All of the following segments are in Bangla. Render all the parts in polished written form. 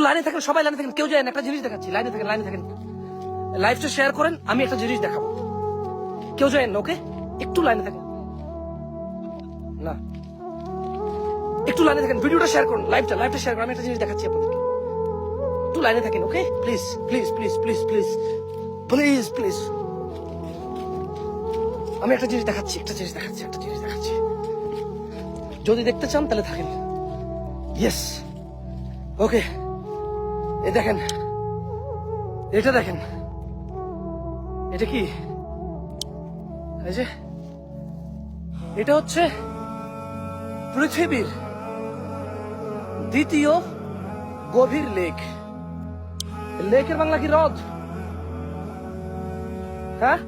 লাইনে থাকেন, সবাই লাইনে থাকেন, কেউ যায় না, একটা জিনিস দেখাচ্ছি, লাইনে থাকেন, লাইনে থাকেন, লাইভটা শেয়ার করেন, আমি একটা জিনিস দেখাবো, কেউ যায় না, ওকে? একটু লাইনে থাকেন, না একটু লাইনে থাকেন, ভিডিওটা শেয়ার করুন, লাইভটা শেয়ার করুন, আমি একটা জিনিস দেখাচ্ছি আপনাদেরকে, একটু লাইনে থাকেন, okay? Please please please please please please please, আমি একটা জিনিস দেখাচ্ছি, একটা জিনিস দেখাচ্ছি, যদি দেখতে চান তাহলে থাকেন। ইয়েস, ওকে, এ দেখেন, এটা দেখেন, এটা কি, এই যে এটা হচ্ছে পৃথিবীর দ্বিতীয় গভীর লেক। লেকের বাংলা কি? হ্রদ। হ্যাঁ,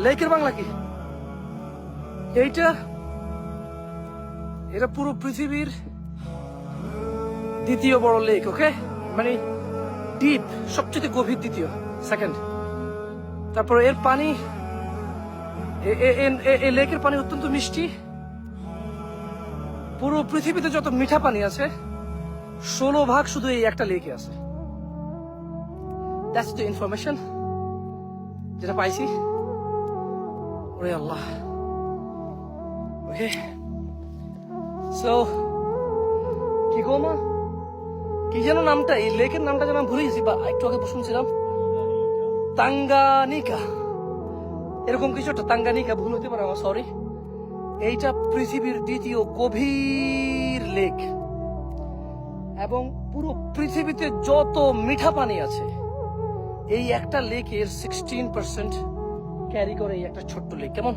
লেকের বাংলা কি? এটা পুরো পৃথিবীর দ্বিতীয় বড় লেক, ওকে? মানে ডিপ, সবচেয়ে গভীর, দ্বিতীয়, সেকেন্ড। তারপর এর পানি, এই লেকের পানি অত্যন্ত মিষ্টি। পুরো পৃথিবীতে যত মিঠা পানি আছে 16% শুধু এই একটা লেকে আছে। দ্যাটস দ্য ইনফরমেশন যেটা পাইছি। ওরে আল্লাহ। ওকে, সো কি গো মা, কি যেন নামটা, এই লেকের নামটা যেন আমি ভুলে গেছি, বা একটু আগে শুনছিলাম তাঙ্গানিকা, এরকম কিছু একটা, তাঙ্গানিকা, ভুল হতে পারে আমার, সরি। এইটা পৃথিবীর দ্বিতীয় গভীর লেক, এবং পুরো পৃথিবীতে যত মিঠা পানি আছে এই একটা লেকের 16% ক্যারি করে এই একটা ছোট্ট লেক। কেমন?